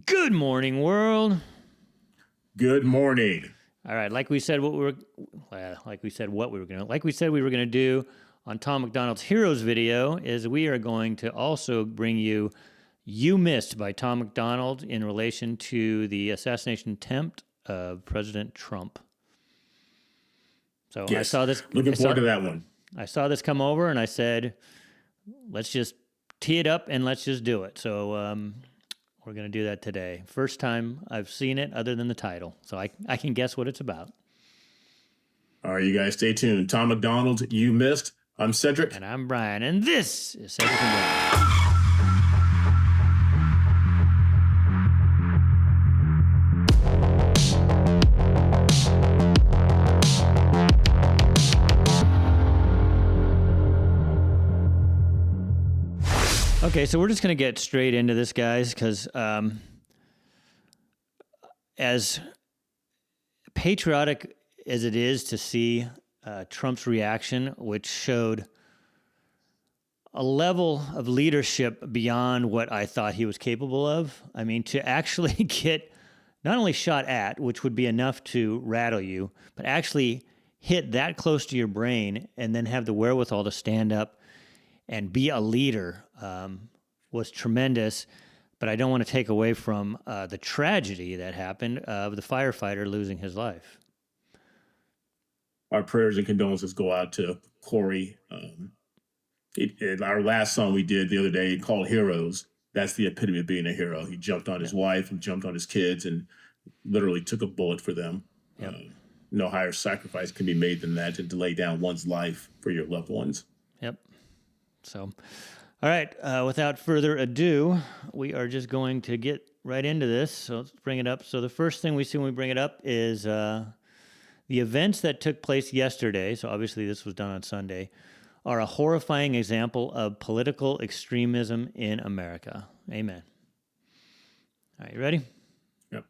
Good morning, world. Good morning. All right, like we said, we were gonna do on Tom MacDonald's Heroes video is we are going to also bring you "You Missed" by Tom MacDonald in relation to the assassination attempt of President Trump. So Yes. I saw this. Looking forward to that one. I saw this come over, and I said, "Let's just tee it up and let's just do it." So we're going to do that today. First time I've seen it other than the title, so I can guess what it's about. All right, you guys stay tuned. Tom MacDonald, You Missed. I'm Cedric. And I'm Brian, and this is Cedric and Brian. Okay, so we're just going to get straight into this, guys, because as patriotic as it is to see Trump's reaction, which showed a level of leadership beyond what I thought he was capable of. I mean, to actually get not only shot at, which would be enough to rattle you, but actually hit that close to your brain and then have the wherewithal to stand up and be a leader was tremendous. But I don't want to take away from the tragedy that happened of the firefighter losing his life. Our prayers and condolences go out to Corey. Our last song we did the other day called Heroes, that's the epitome of being a hero. He jumped on his wife and jumped on his kids and literally took a bullet for them. Yep. No higher sacrifice can be made than that, to lay down one's life for your loved ones. Yep. So, all right, without further ado, we are just going to get right into this. So let's bring it up. So the first thing we see when we bring it up is the events that took place yesterday. So obviously this was done on Sunday, are a horrifying example of political extremism in America. Amen. All right, you ready? Yep.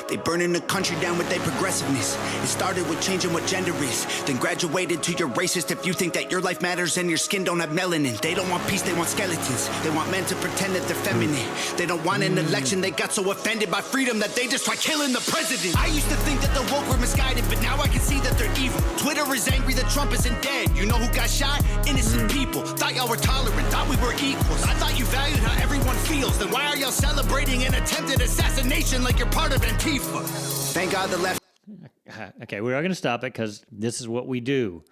They burning the country down with their progressiveness. It started with changing what gender is, then graduated to you're racist if you think that your life matters and your skin don't have melanin. They don't want peace, they want skeletons. They want men to pretend that they're feminine. They don't want an election, they got so offended by freedom that they just try killing the president. I used to think that the woke were misguided, but now I can see that they're evil. Twitter is angry that Trump isn't dead. You know who got shot? Innocent people. Thought y'all were tolerant, thought we were equals. I thought you valued how everyone feels. Then why are y'all celebrating an attempted assassination like you're part of Antifa? Thank God the left. Okay, we are going to stop it because this is what we do.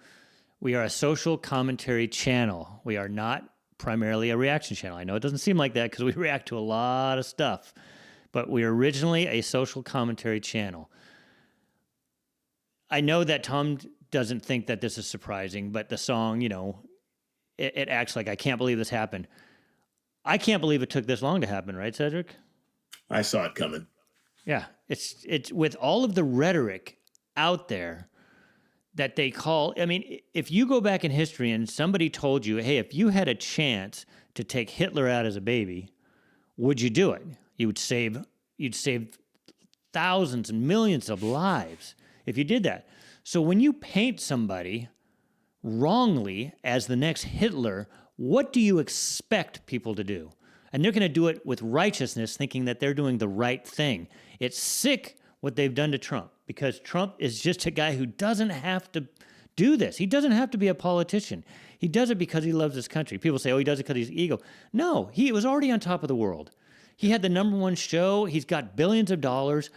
We are a social commentary channel. We are not primarily a reaction channel. I know it doesn't seem like that because we react to a lot of stuff, but we are originally a social commentary channel. I know that Tom doesn't think that this is surprising, but the song, you know, it acts like I can't believe this happened. I can't believe it took this long to happen, right, Cedric? I saw it coming. Yeah, it's with all of the rhetoric out there that they call. I mean, if you go back in history and somebody told you, hey, if you had a chance to take Hitler out as a baby, would you do it? You'd save thousands and millions of lives if you did that. So when you paint somebody wrongly as the next Hitler, what do you expect people to do? And they're going to do it with righteousness, thinking that they're doing the right thing. It's sick what they've done to Trump, because Trump is just a guy who doesn't have to do this. He doesn't have to be a politician. He does it because he loves his country. People say, oh, he does it because he's ego. No, he was already on top of the world. He had the #1 show. He's got billions of dollars.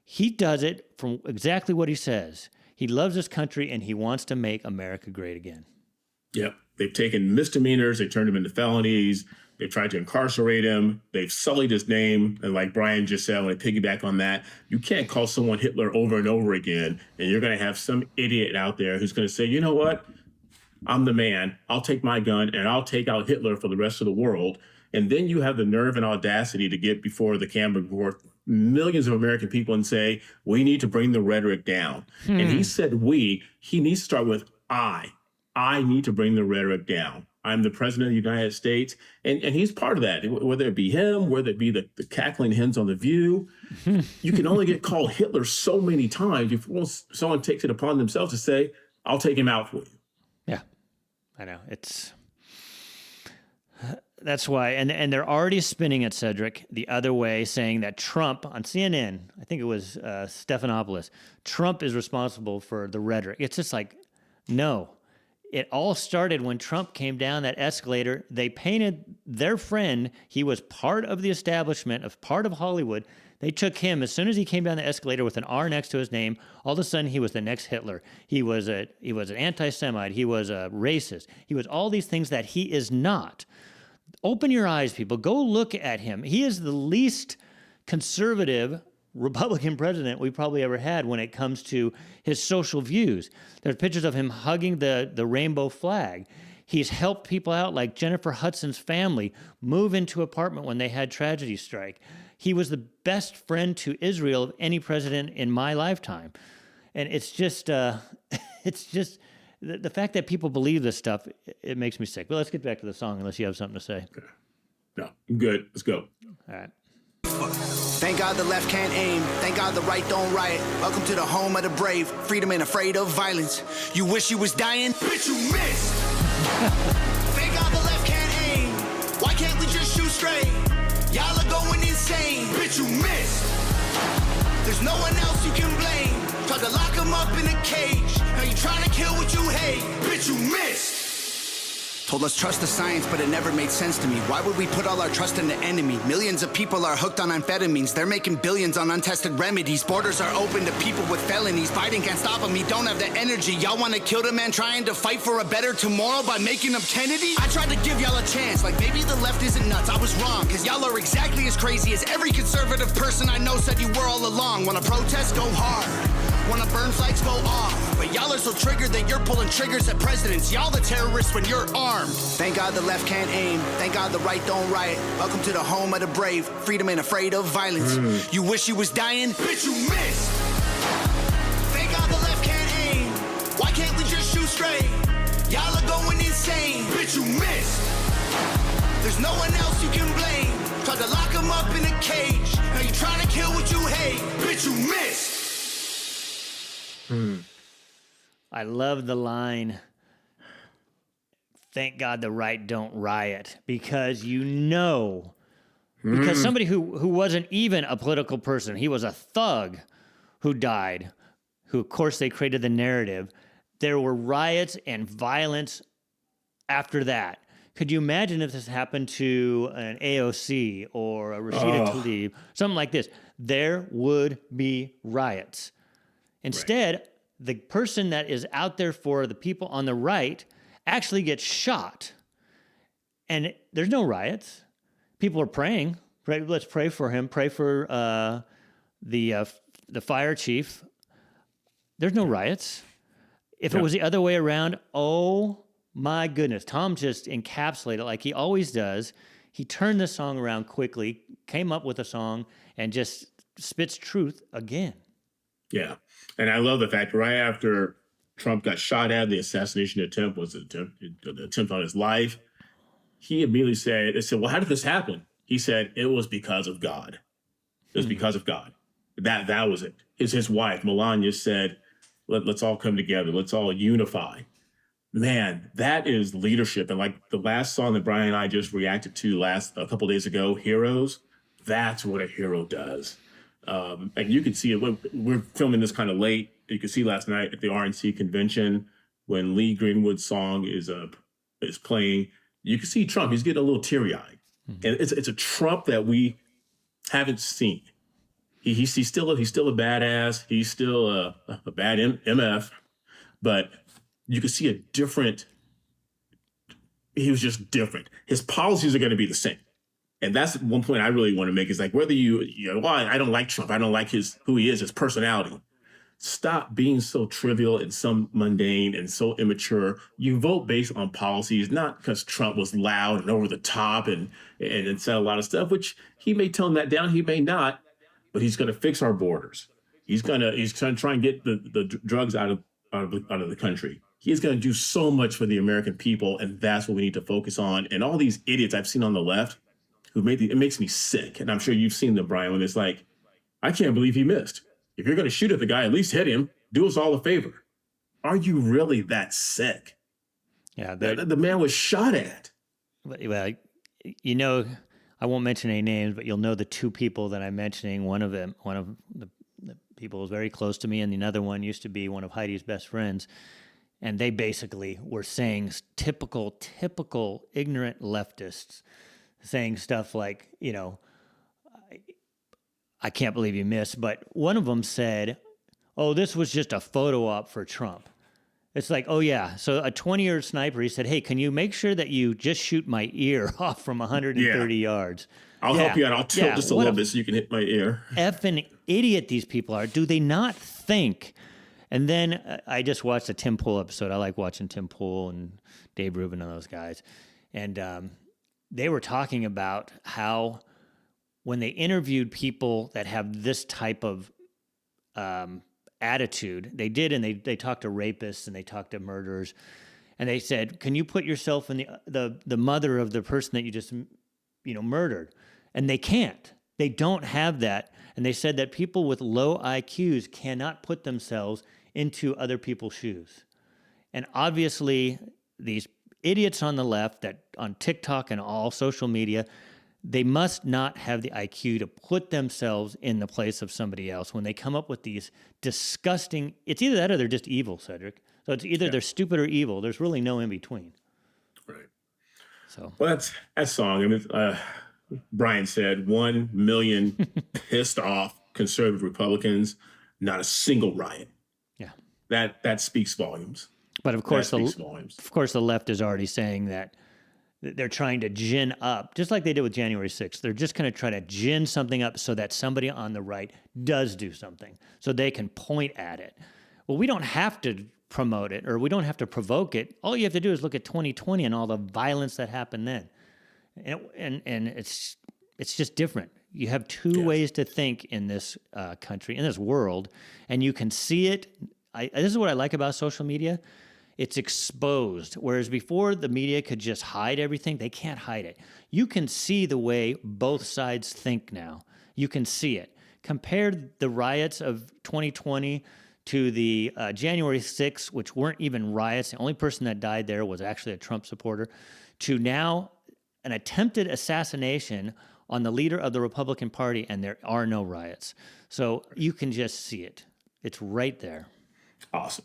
He does it from exactly what he says. He loves his country, and he wants to make America great again. Yep. They've taken misdemeanors, they turned them into felonies. They've tried to incarcerate him. They've sullied his name. And like Brian just said, when I piggyback on that, you can't call someone Hitler over and over again. And you're going to have some idiot out there who's going to say, you know what? I'm the man. I'll take my gun and I'll take out Hitler for the rest of the world. And then you have the nerve and audacity to get before the camera, before millions of American people, and say, we need to bring the rhetoric down. And he said he needs to start with I. I need to bring the rhetoric down. I'm the president of the United States. And he's part of that, whether it be him, whether it be the cackling hens on The View. You can only get called Hitler so many times before someone takes it upon themselves to say, I'll take him out for you. Yeah, I know. That's why, and they're already spinning it, Cedric, the other way, saying that Trump, on CNN, I think it was Stephanopoulos, Trump is responsible for the rhetoric. It's just like, no. It all started when Trump came down that escalator. They painted their friend. He was part of the establishment, of part of Hollywood. They took him. As soon as he came down the escalator with an R next to his name, all of a sudden he was the next Hitler. He was an anti-Semite. He was a racist. He was all these things that he is not. Open your eyes, people. Go look at him. He is the least conservative Republican president we probably ever had when it comes to his social views. There's pictures of him hugging the rainbow flag. He's helped people out like Jennifer Hudson's family move into apartment when they had tragedy strike. He was the best friend to Israel of any president in my lifetime. And it's just the fact that people believe this stuff, it makes me sick. But let's get back to the song unless you have something to say. Okay. No, I'm good. Let's go. All right. Thank God the left can't aim. Thank God the right don't riot. Welcome to the home of the brave. Freedom ain't afraid of violence. You wish you was dying? Bitch, you missed. Thank God the left can't aim. Why can't we just shoot straight? Y'all are going insane. Bitch, you missed. There's no one else you can blame. Tried to lock him up in a cage. Now you trying to kill what you hate. Bitch, you missed. Told us trust the science, but it never made sense to me. Why would we put all our trust in the enemy? Millions of people are hooked on amphetamines. They're making billions on untested remedies. Borders are open to people with felonies. Biden can't stop them, he don't have the energy. Y'all want to kill the man trying to fight for a better tomorrow by making him Kennedy? I tried to give y'all a chance, like maybe the left isn't nuts. I was wrong, cause y'all are exactly as crazy as every conservative person I know said you were all along. Wanna protest? Go hard. Wanna burn flags? Go off. But y'all are so triggered that you're pulling triggers at presidents. Y'all the terrorists when you're armed. Thank God the left can't aim. Thank God the right don't riot. Welcome to the home of the brave. Freedom ain't afraid of violence. You wish you was dying? Bitch, you missed. Thank God the left can't aim. Why can't we just shoot straight? Y'all are going insane. Bitch, you missed. There's no one else you can blame. Tried to lock him up in a cage. Now you trying to kill what you hate. Bitch, you missed. I love the line, thank God the right don't riot, because because somebody who wasn't even a political person, he was a thug who died, who of course they created the narrative. There were riots and violence after that. Could you imagine if this happened to an AOC or a Rashida Tlaib, something like this? There would be riots. Instead, the person that is out there for the people on the right actually gets shot. And there's no riots. People are praying. Let's pray for him. Pray for the fire chief. There's no riots. If it was the other way around, oh my goodness. Tom just encapsulated it like he always does. He turned the song around quickly, came up with a song, and just spits truth again. Yeah. And I love the fact right after Trump got shot at, the assassination attempt was the attempt on his life. He immediately said, well, how did this happen? He said, it was because of God. It was because of God. That was it. His wife, Melania, said, let's all come together. Let's all unify. Man, that is leadership. And like the last song that Brian and I just reacted to a couple days ago, Heroes, that's what a hero does. And you can see it. We're filming this kind of late. You can see last night at the RNC convention when Lee Greenwood's song is playing. You can see Trump. He's getting a little teary-eyed, and it's a Trump that we haven't seen. He's still a badass. He's still a bad MF, but you can see a different. He was just different. His policies are going to be the same. And that's one point I really want to make is like whether I don't like Trump. I don't like who he is, his personality. Stop being so trivial and so mundane and so immature. You vote based on policies, not because Trump was loud and over the top and said a lot of stuff, which he may tone that down, he may not, but he's going to fix our borders. He's going to try and get the drugs out of the country. He's going to do so much for the American people, and that's what we need to focus on. And all these idiots I've seen on the left who it makes me sick. And I'm sure you've seen them, Brian, when it's like, I can't believe he missed. If you're going to shoot at the guy, at least hit him. Do us all a favor. Are you really that sick? Yeah, the man was shot at. Well, you know, I won't mention any names, but you'll know the two people that I'm mentioning. One of the people was very close to me, and another one used to be one of Heidi's best friends. And they basically were saying typical ignorant leftists, saying stuff like, you know, I can't believe you missed. But one of them said, oh, this was just a photo op for Trump. It's like, oh, yeah. So a 20-year sniper, he said, hey, can you make sure that you just shoot my ear off from 130 yards? I'll help you out. I'll tilt just a little bit so you can hit my ear. Effing idiot these people are. Do they not think? And then I just watched a Tim Pool episode. I like watching Tim Pool and Dave Rubin and those guys. And they were talking about how when they interviewed people that have this type of attitude, they did, and they talked to rapists and they talked to murderers, and they said, can you put yourself in the mother of the person that you just murdered? And they can't. They don't have that. And they said that people with low IQs cannot put themselves into other people's shoes. And obviously, these idiots on the left that on TikTok and all social media, they must not have the IQ to put themselves in the place of somebody else when they come up with these disgusting, it's either that or they're just evil, Cedric. So it's either they're stupid or evil. There's really no in between. Right. So well, that song, I mean, Brian said 1 million pissed off conservative Republicans, not a single riot. Yeah. That speaks volumes. But of course, the left is already saying that they're trying to gin up, just like they did with January 6th. They're just going to try to gin something up so that somebody on the right does do something, so they can point at it. Well, we don't have to promote it, or we don't have to provoke it. All you have to do is look at 2020 and all the violence that happened then. And it's just different. You have two ways to think in this country, in this world, and you can see it. This is what I like about social media. It's exposed, whereas before the media could just hide everything. They can't hide it. You can see the way both sides think now. You can see it. Compare the riots of 2020 to the January 6th, which weren't even riots. The only person that died there was actually a Trump supporter, to now an attempted assassination on the leader of the Republican Party, and there are no riots. So you can just see it. It's right there. Awesome.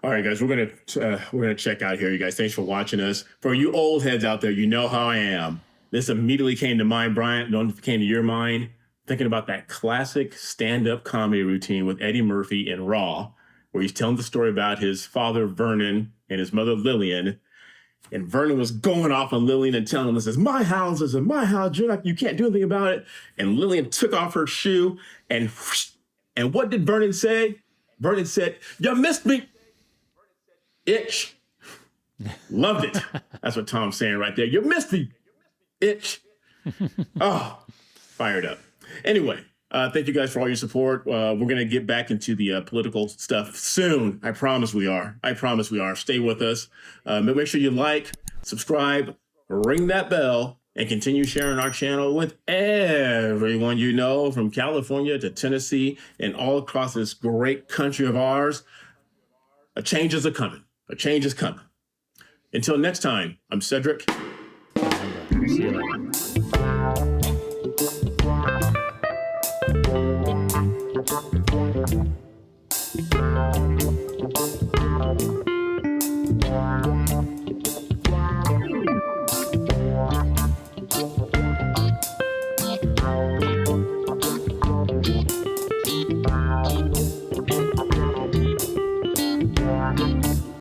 All right, guys, we're gonna check out here, you guys. Thanks for watching us. For you old heads out there, you know how I am. This immediately came to mind, Brian. I don't know if it came to your mind. Thinking about that classic stand-up comedy routine with Eddie Murphy in Raw, where he's telling the story about his father, Vernon, and his mother, Lillian. And Vernon was going off on Lillian and telling him, this is my house, you can't do anything about it. And Lillian took off her shoe, and what did Vernon say? Vernon said, you missed me. Itch. Loved it. That's what Tom's saying right there. You missed me. Itch. Oh, fired up. Anyway, thank you guys for all your support. We're going to get back into the political stuff soon. I promise we are. Stay with us. Make sure you like, subscribe, ring that bell, and continue sharing our channel with everyone you know, from California to Tennessee and all across this great country of ours. A change is coming. Until next time, I'm Cedric. See you later.